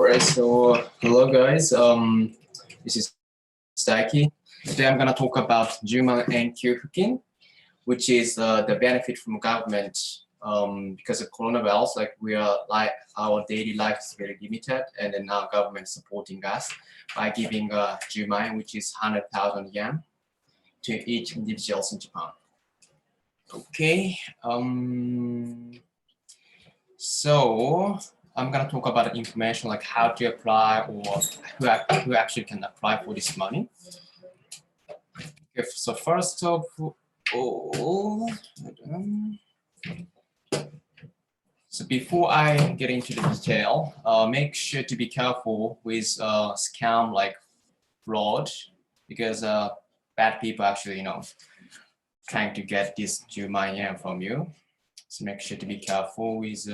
Alright, so hello guys. This is Daiki. Today I'm gonna talk about Juma and Kyufukin, which is the benefit from government because of coronavirus. Like our daily life is very limited, and then now government supporting us by giving Juma, which is 100,000 yen, to each individuals in Japan. Okay. So I'm gonna talk about the information like how to apply or who actually can apply for this money. Okay, so first of all, so before I get into the detail, make sure to be careful with scam like fraud, because bad people actually trying to get this 10 万円 from you. So make sure to be careful with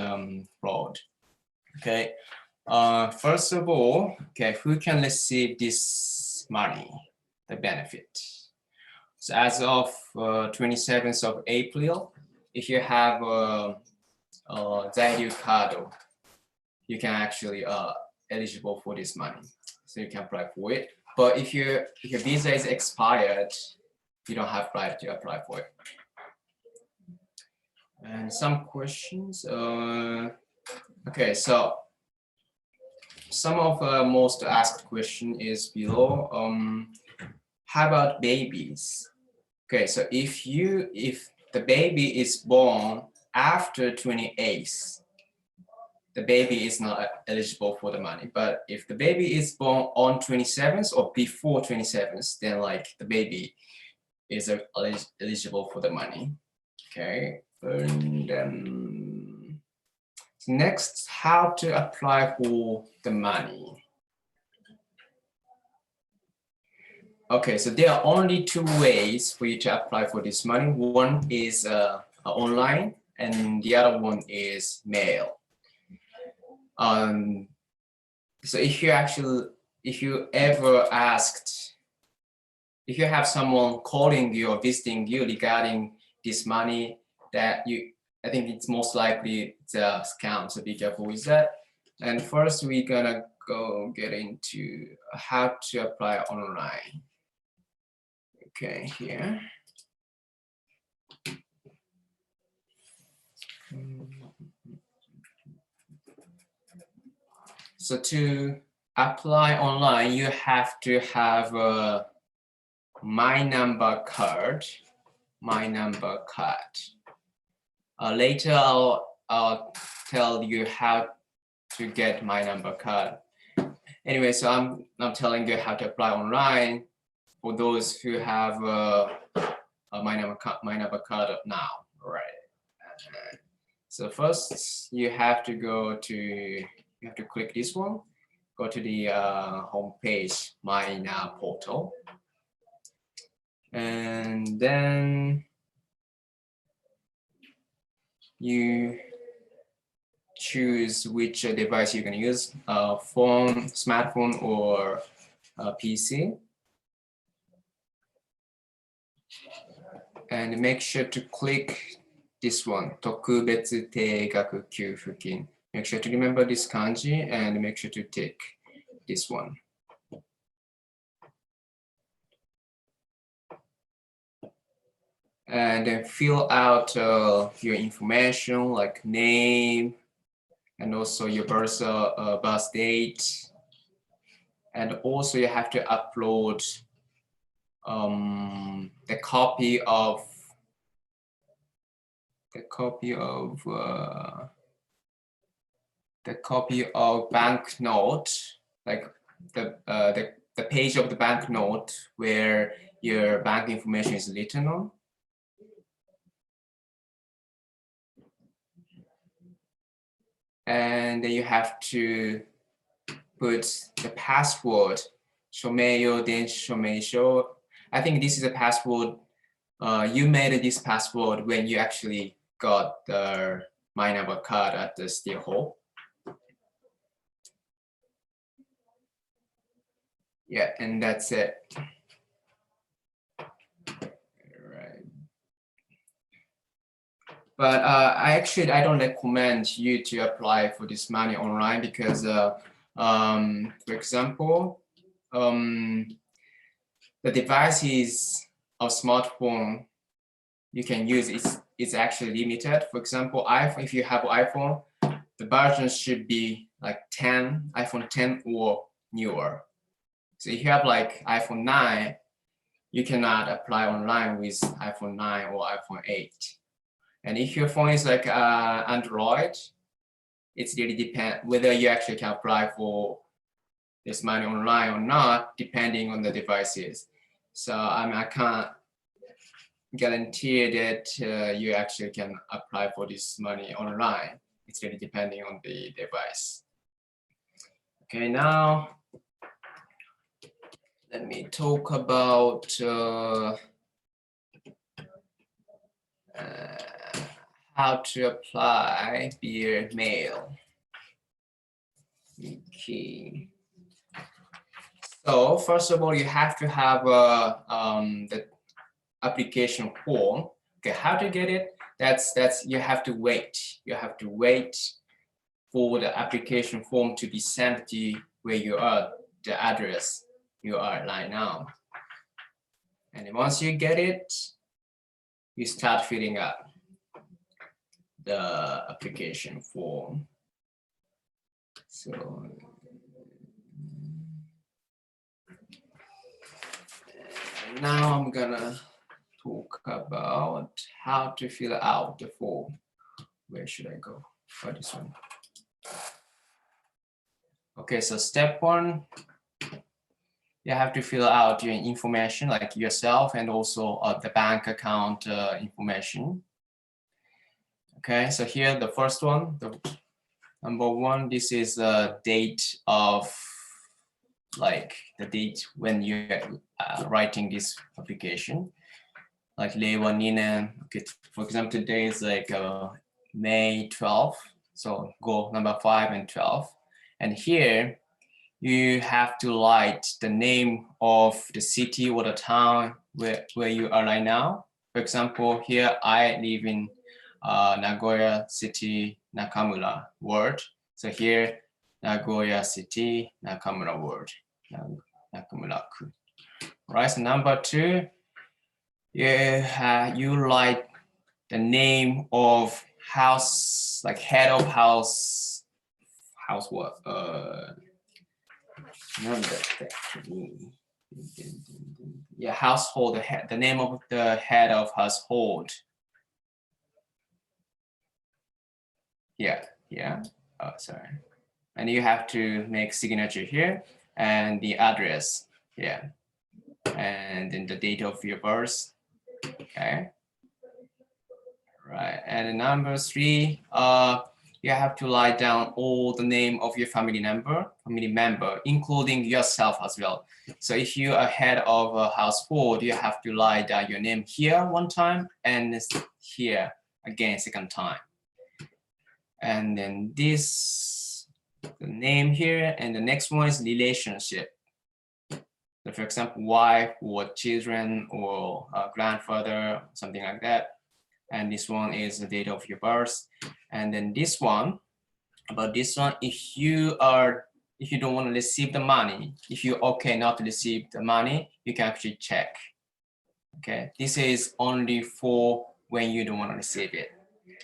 fraud. Okay. First of all, okay, who can receive this money, the benefit? So as of 27th of April, if you have a Zairyu card, you can actually eligible for this money. So you can apply for it. But if your visa is expired, you don't have right to apply for it. And some questions. Okay, so some of the most asked question is below. How about babies? Okay, so if the baby is born after 28th, the baby is not eligible for the money. But if the baby is born on 27th or before 27th, then like the baby is eligible for the money. Okay, and then next, how to apply for the money. Okay, so there are only two ways for you to apply for this money. One is online, and the other one is mail. So if you ever asked, if you have someone calling you or visiting you regarding this money, I think it's most likely it's a scam, so be careful with that. And first we're gonna go get into how to apply online. Okay, here. So to apply online, you have to have a My Number card. Later, I'll tell you how to get My Number card. Anyway, so I'm telling you how to apply online for those who have a My Number card now, right? So first, you have to click this one. Go to the home page, My Now portal, and then you choose which device you're going to use, phone, smartphone, or PC. And make sure to click this one, 特別定額給付金. Make sure to remember this kanji and make sure to tick this one. And then fill out your information like name, and also your birth date. And also you have to upload the copy of banknote, like the page of the banknote where your bank information is written on. And then you have to put the password, 署名用電子署名書. I think this is a password. You made this password when you actually got the My Number card at the steel hall. Yeah, and that's it. Right. But I don't recommend you to apply for this money online because For example, the devices of smartphone you can use is actually limited. For example, iPhone, if you have iPhone, the version should be like 10, iPhone 10 or newer. So if you have like iPhone 9, you cannot apply online with iPhone 9 or iPhone 8. And if your phone is like Android, it's really depend whether you actually can apply for this money online or not, depending on the devices. So I can't guarantee that you actually can apply for this money online. It's really depending on the device. Okay, now let me talk about how to apply via mail. Okay. So first of all, you have to have the application form. Okay, how to get it? That's you have to wait. You have to wait for the application form to be sent to where you are, the address you are right now. And once you get it, you start filling up the application form. So now I'm gonna talk about how to fill out the form. Where should I go? Oh, this one. Okay, so step one, you have to fill out your information like yourself and also the bank account information. Okay, so here the first one, the number one, this is the date of like the date when you're writing this application. Like Lewaninen, okay, for example, today is like May 12th. So go number 5 and 12. And here you have to write the name of the city or the town where you are right now. For example, here I live in Nagoya City, Nakamura Ward. So here, Nagoya City, Nakamura Ward, Nakamura-ku. Right, so number 2, you write the name of house, like head of house what? Yeah, household, the name of the head of household. Yeah. Oh, sorry. And you have to make signature here and the address here. And then the date of your birth. Okay. Right. And number 3, you have to write down all the name of your family member, including yourself as well. So if you are head of a household, you have to write down your name here one time and here again second time. And then this, the name here, and the next one is relationship. So for example, wife or children or grandfather, something like that. And this one is the date of your birth. And then this one, if you don't want to receive the money, if you're okay not to receive the money, you can actually check. Okay, this is only for when you don't want to receive it.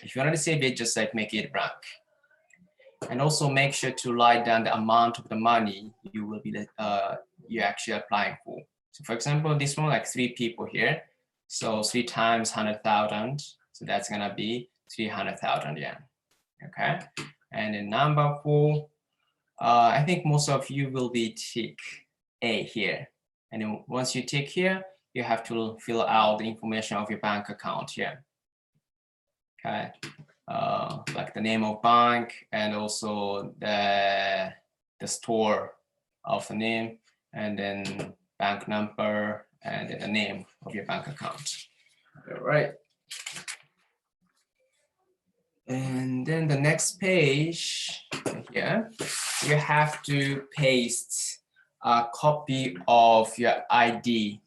If you want to receive it, just like make it blank. And also make sure to write down the amount of the money you will be you're actually applying for. So for example, this one, like 3 people here. So 3 times 100,000. So that's gonna be 300,000 yen. Okay. And then number 4, I think most of you will be tick A here. And then once you tick here, you have to fill out the information of your bank account here. Okay. Like the name of bank and also the store of the name, and then bank number and then the name of your bank account. All right. And then the next page here, you have to paste a copy of your ID,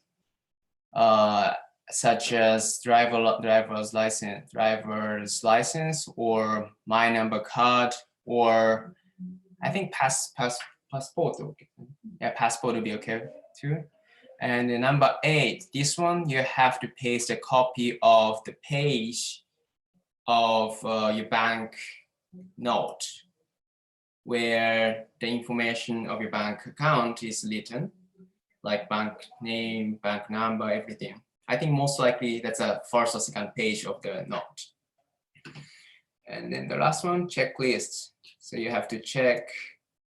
such as driver's license, or my number card, or I think passport. Okay. Yeah, passport will be okay too. And then number 8, this one you have to paste a copy of the page of your bank note where the information of your bank account is written, like bank name, bank number, everything. I think most likely that's a first or second page of the note. And then the last one, checklist. So you have to check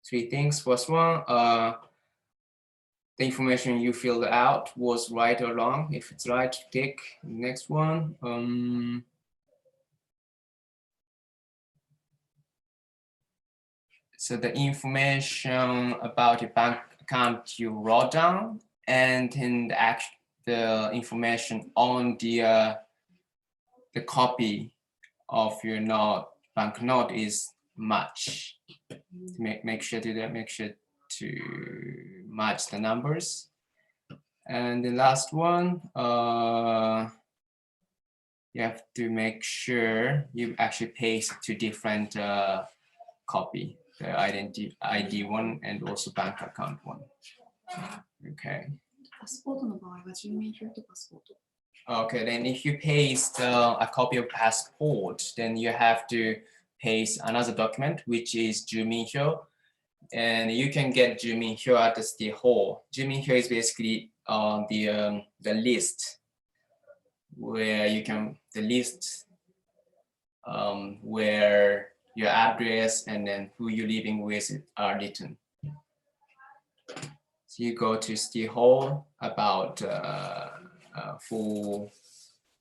3 things. First one, the information you filled out was right or wrong. If it's right, tick. Next one. So the information about your bank account you wrote down, and then the information on the copy of your bank note is match. Make sure to match the numbers. And the last one, you have to make sure you actually paste 2 different copy, the ID one and also bank account one. Okay. Okay, then if you paste a copy of passport, then you have to paste another document, which is 주민표. And you can get 주민표 at the City Hall. 주민표 is basically the list where you can, where your address and then who you're living with are written. So you go to City Hall about for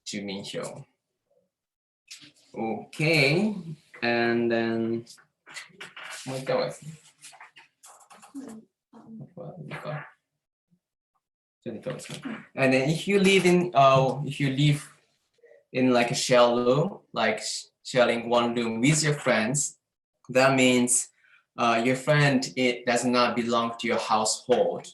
주민표. Okay, and then and then if you live in like a shell room, like sharing one room with your friends, that means your friend, it does not belong to your household.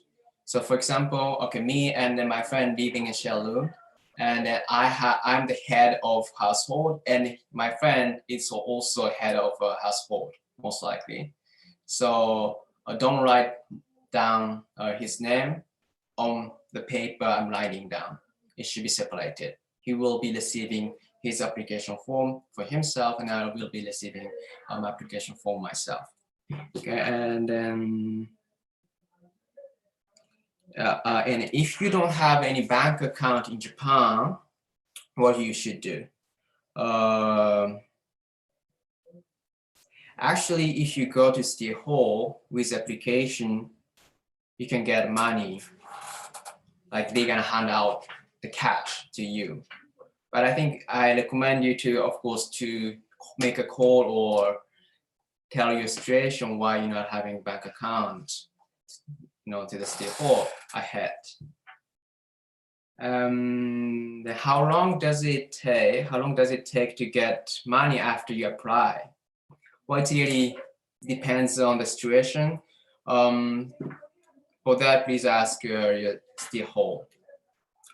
So for example, okay, me and then my friend living in shell room, and then I'm the head of household, and my friend is also head of a household, most likely. So don't write down his name on the paper I'm writing down. It should be separated. He will be receiving his application form for himself, and I will be receiving application form myself. Okay, and then and if you don't have any bank account in Japan, what you should do? Actually, if you go to City Hall with application, you can get money. Like they're gonna hand out the cash to you. But I think I recommend you to, of course, to make a call or tell your situation why you're not having bank account, to the City Hall ahead. How long does it take to get money after you apply? Well, it really depends on the situation. For that, please ask your City Hall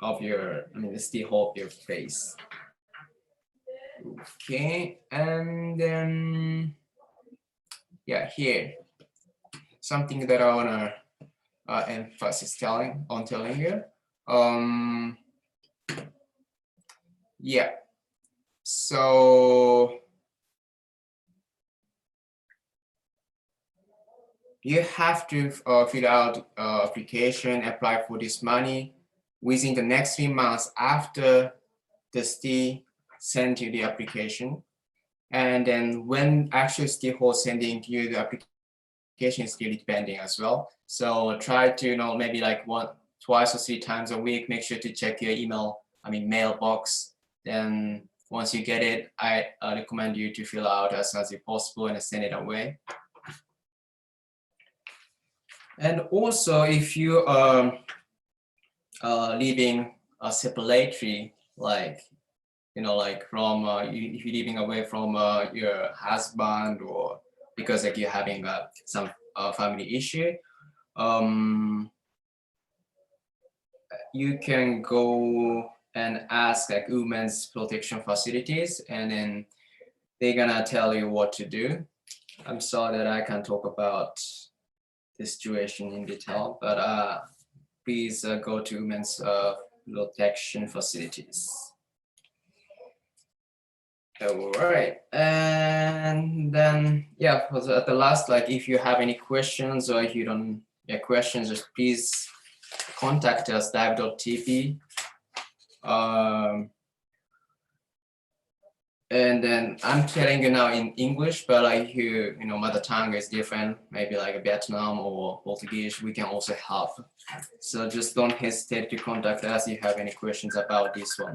of the City Hall of your place. Okay, and then here something that I wanna emphasize telling you. So you have to fill out application, apply for this money within the next 3 months after the city sent you the application. And then when actually City Hall sending you the application is really depending as well. So try to, maybe like twice or 3 times a week, make sure to check your mailbox. Then once you get it, I recommend you to fill out as soon as possible and send it away. And also, if you are living separately, like from if you're living away from your husband, or because like you're having some family issue, you can go and ask like women's protection facilities, and then they're gonna tell you what to do. I'm sorry that I can't talk about the situation in detail, but please go to women's protection facilities. All right, and then yeah, at the last, like if you have any questions or if you don't have questions, just please contact us DiVE.tv. And then I'm telling you now in English, but like you know, mother tongue is different, maybe like Vietnam or Portuguese, we can also help. So just don't hesitate to contact us if you have any questions about this one,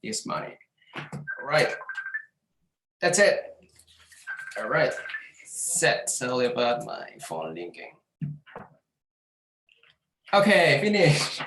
this money. All right, that's it. All right, set. Sorry about my phone linking. Okay, finish.